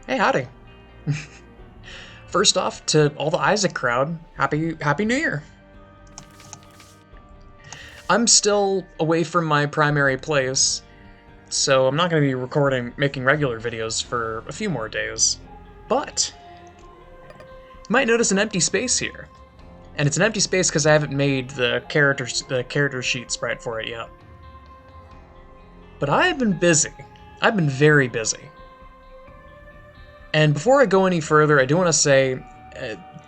Hey, howdy. First off, to all the Isaac crowd, Happy New Year. I'm still away from my primary place, so I'm not going to be making regular videos for a few more days. But you might notice an empty space here, and it's an empty space because I haven't made the character sheet sprite for it yet. But I've been busy. I've been very busy. And before I go any further, I do want to say,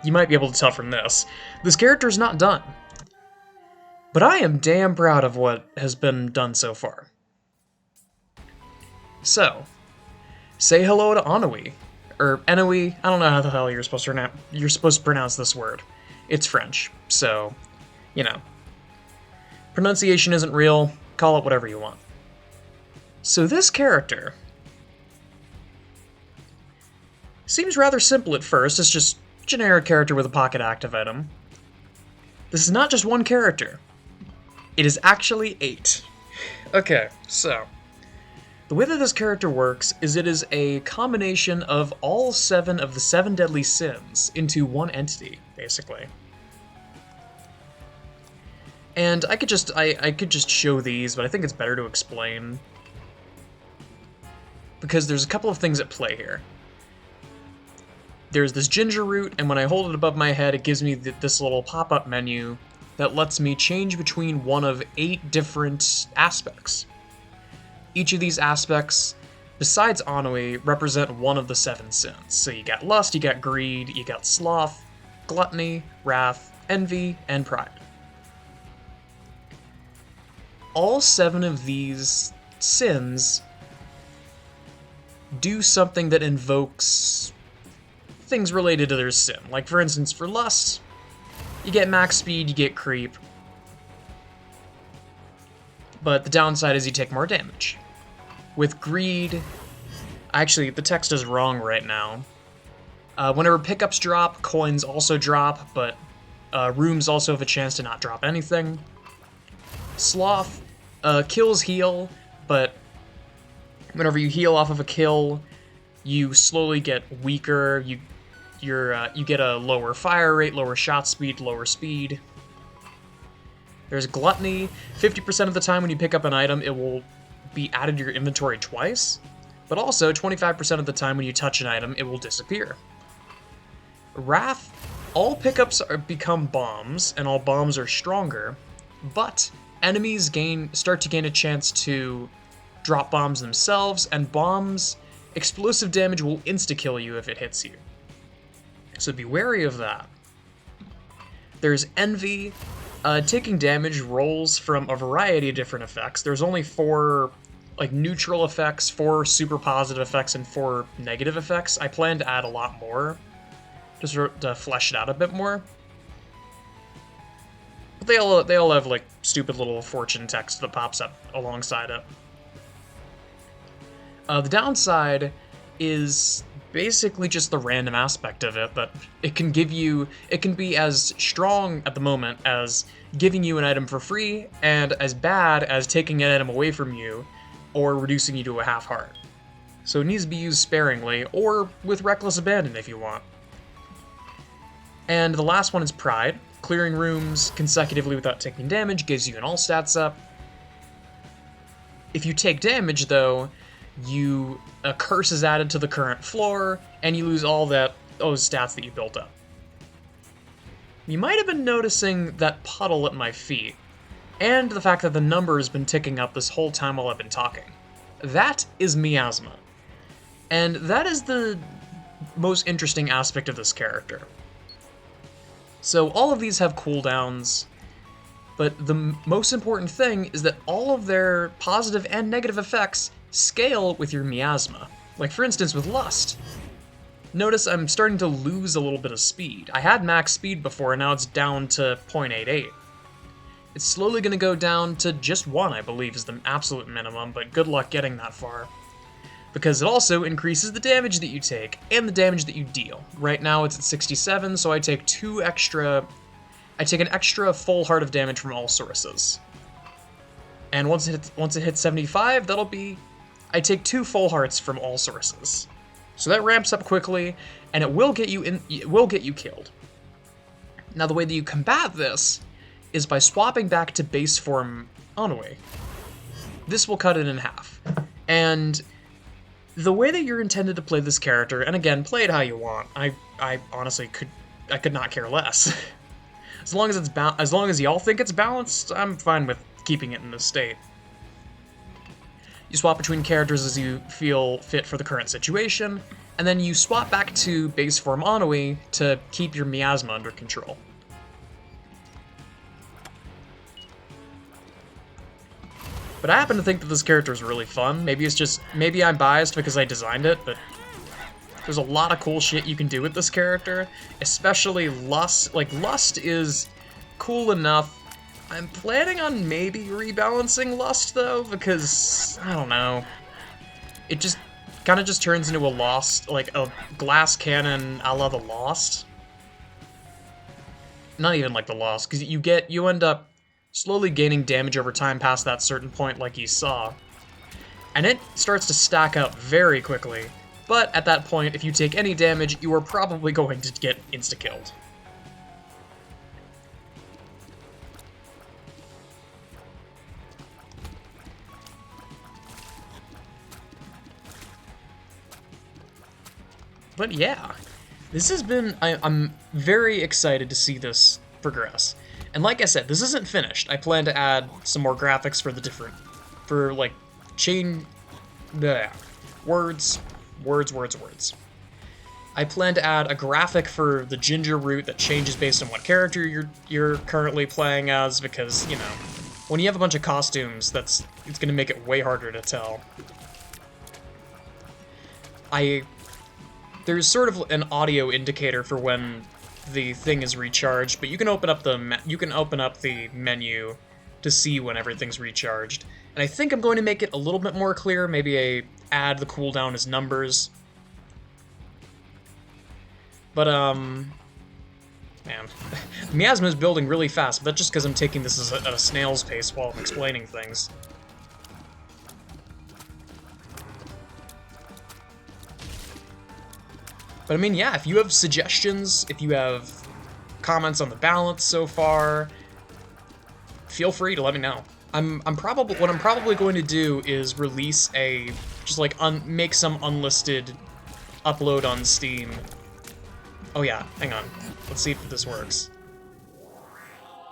you might be able to tell from this character is not done. But I am damn proud of what has been done so far. So, say hello to Ennui, or Ennui. I don't know how the hell you're supposed to pronounce this word. It's French, so, you know. Pronunciation isn't real, call it whatever you want. So this character seems rather simple at first. It's just a generic character with a pocket active item. This is not just one character. It is actually 8. Okay, so the way that this character works is it is a combination of all 7 of the 7 deadly sins into one entity, basically. And I could just show these, but I think it's better to explain because there's a couple of things at play here. There's this ginger root, and when I hold it above my head, it gives me this little pop-up menu that lets me change between one of 8 different aspects. Each of these aspects, besides Ennui, represent one of the 7 sins. So you got lust, you got greed, you got sloth, gluttony, wrath, envy, and pride. All 7 of these sins do something that invokes things related to their sin. Like, for instance, for lust, you get max speed, you get creep. But the downside is you take more damage. With greed, actually, the text is wrong right now. Whenever pickups drop, coins also drop, but rooms also have a chance to not drop anything. Sloth, kills heal, but whenever you heal off of a kill, you slowly get weaker. You get a lower fire rate, lower shot speed, lower speed. There's gluttony. 50% of the time when you pick up an item, it will be added to your inventory twice. But also, 25% of the time when you touch an item, it will disappear. Wrath. All pickups become bombs, and all bombs are stronger, but enemies start to gain a chance to drop bombs themselves, and bombs, explosive damage will insta-kill you if it hits you. So be wary of that. There's envy. Taking damage rolls from a variety of different effects. There's only 4 neutral effects, 4 super positive effects, and 4 negative effects. I plan to add a lot more, just to flesh it out a bit more. But they all have like stupid little fortune text that pops up alongside it. The downside is basically just the random aspect of it, that it can be as strong at the moment as giving you an item for free, and as bad as taking an item away from you, or reducing you to a half heart. So it needs to be used sparingly, or with reckless abandon if you want. And the last one is pride. Clearing rooms consecutively without taking damage gives you an all stats up. If you take damage though, a curse is added to the current floor, and you lose all those stats that you built up. You might have been noticing that puddle at my feet, and the fact that the number has been ticking up this whole time while I've been talking. That is miasma. And that is the most interesting aspect of this character. So all of these have cooldowns, but the most important thing is that all of their positive and negative effects scale with your miasma. Like, for instance, with lust. Notice I'm starting to lose a little bit of speed. I had max speed before, and now it's down to 0.88. It's slowly going to go down to just 1, I believe, is the absolute minimum, but good luck getting that far. Because it also increases the damage that you take, and the damage that you deal. Right now it's at 67, so I take an extra full heart of damage from all sources. And once it hits 75, I take 2 full hearts from all sources. So that ramps up quickly, and it will get you killed. Now the way that you combat this is by swapping back to base form Ennui. This will cut it in half. And the way that you're intended to play this character, and again, play it how you want. I honestly could not care less. As long as y'all think it's balanced, I'm fine with keeping it in this state. You swap between characters as you feel fit for the current situation, and then you swap back to base form Ennui to keep your miasma under control. But I happen to think that this character is really fun. Maybe I'm biased because I designed it, but there's a lot of cool shit you can do with this character, especially Lust. Like, Lust is cool enough. I'm planning on maybe rebalancing Lust, though, because, I don't know. It just kind of just turns into a glass cannon a la the Lost. Not even like the Lost, because you end up slowly gaining damage over time past that certain point like you saw. And it starts to stack up very quickly, but at that point, if you take any damage, you are probably going to get insta-killed. But yeah, this has been, I'm very excited to see this progress. And like I said, this isn't finished. I plan to add some more graphics for the different, words. I plan to add a graphic for the ginger root that changes based on what character you're currently playing as, because, you know, when you have a bunch of costumes, it's gonna make it way harder to tell. There's sort of an audio indicator for when the thing is recharged, but you can open up the menu to see when everything's recharged. And I think I'm going to make it a little bit more clear, maybe add the cooldown as numbers. But man, miasma is building really fast, but that's just because I'm taking this at a snail's pace while I'm explaining things. But I mean, yeah, if you have suggestions, if you have comments on the balance so far, feel free to let me know. What I'm probably going to do is release make some unlisted upload on Steam. Oh yeah, hang on. Let's see if this works.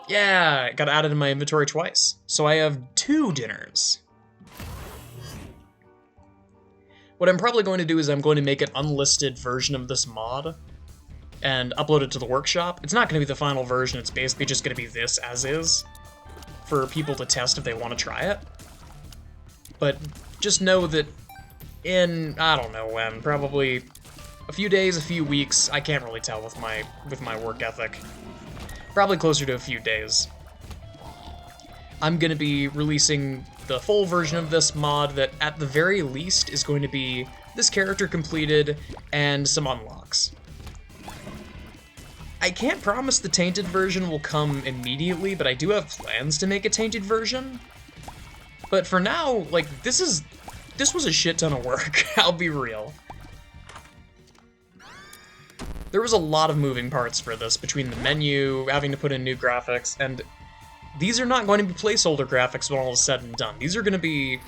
Yeah, it got added in my inventory twice. So I have 2 dinners. What I'm probably going to do is I'm going to make an unlisted version of this mod and upload it to the workshop. It's not going to be the final version, it's basically just going to be this as is for people to test if they want to try it. But just know that in, I don't know when, probably a few days, a few weeks, I can't really tell with my work ethic. Probably closer to a few days. I'm going to be releasing the full version of this mod that, at the very least, is going to be this character completed and some unlocks. I can't promise the tainted version will come immediately, but I do have plans to make a tainted version. But for now, like, this was a shit ton of work, I'll be real. There was a lot of moving parts for this, between the menu, having to put in new graphics, and these are not going to be placeholder graphics when all is said and done. These are going to be,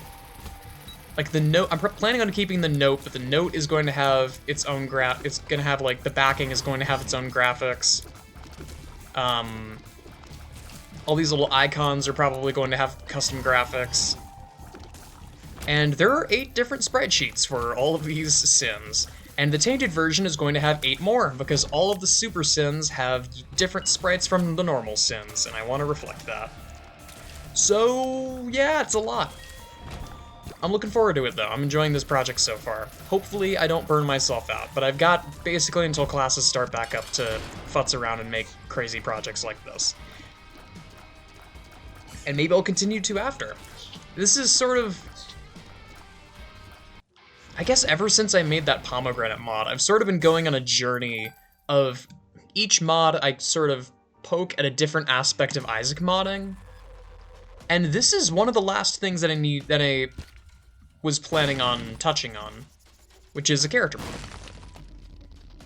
like, the note. I'm planning on keeping the note, but the note is going to have its own it's going to have, like, the backing is going to have its own graphics. All these little icons are probably going to have custom graphics. And there are 8 different spreadsheets for all of these sins. And the tainted version is going to have 8 more, because all of the super sins have different sprites from the normal sins, and I want to reflect that. So, yeah, it's a lot. I'm looking forward to it, though. I'm enjoying this project so far. Hopefully, I don't burn myself out, but I've got basically until classes start back up to futz around and make crazy projects like this. And maybe I'll continue to after. This is sort of, I guess ever since I made that pomegranate mod, I've sort of been going on a journey of each mod I sort of poke at a different aspect of Isaac modding. And this is one of the last things that I was planning on touching on. which is a character mode.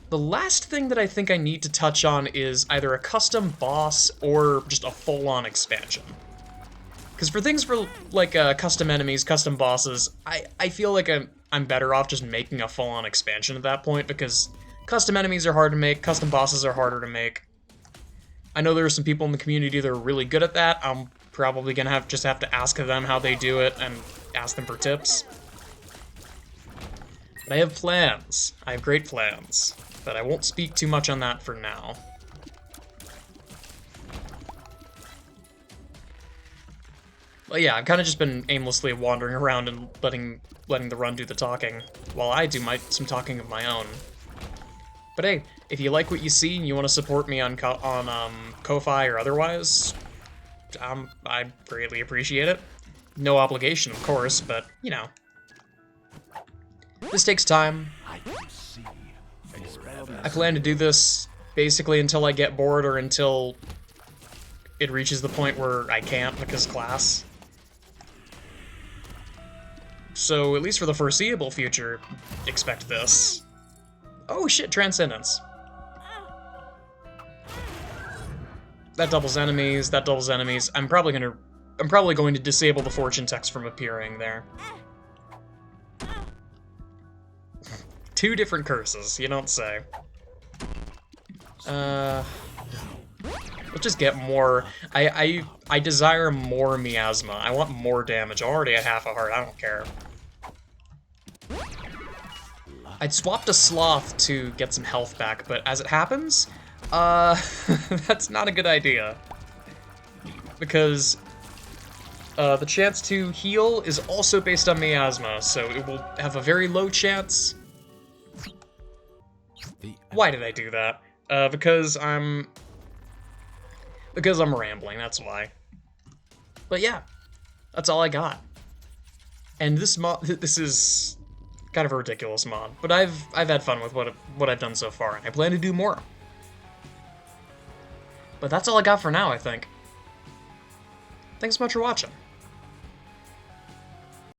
The last thing that I think I need to touch on is either a custom boss or just a full-on expansion. Because for things for, like, custom enemies, custom bosses, I feel like I'm better off just making a full-on expansion at that point, because custom enemies are hard to make, custom bosses are harder to make. I know there are some people in the community that are really good at that. I'm probably gonna just have to ask them how they do it and ask them for tips. But I have plans. I have great plans. But I won't speak too much on that for now. But yeah, I've kind of just been aimlessly wandering around and letting the run do the talking, while I do some talking of my own. But hey, if you like what you see and you want to support me on Ko-Fi or otherwise, I greatly appreciate it. No obligation, of course, but, you know. This takes time. I plan to do this basically until I get bored or until it reaches the point where I can't because class. So, at least for the foreseeable future, expect this. Oh shit, Transcendence. That doubles enemies, that doubles enemies. I'm probably going to disable the fortune text from appearing there. 2 different curses, you don't say. Let's just get more. I desire more miasma. I want more damage. I'm already at half a heart, I don't care. I'd swapped a sloth to get some health back, but as it happens, that's not a good idea. Because the chance to heal is also based on miasma, so it will have a very low chance. Why did I do that? Because I'm rambling, that's why. But yeah, that's all I got. And this is kind of a ridiculous mod, but I've had fun with what I've done so far, and I plan to do more. But that's all I got for now, I think. Thanks so much for watching.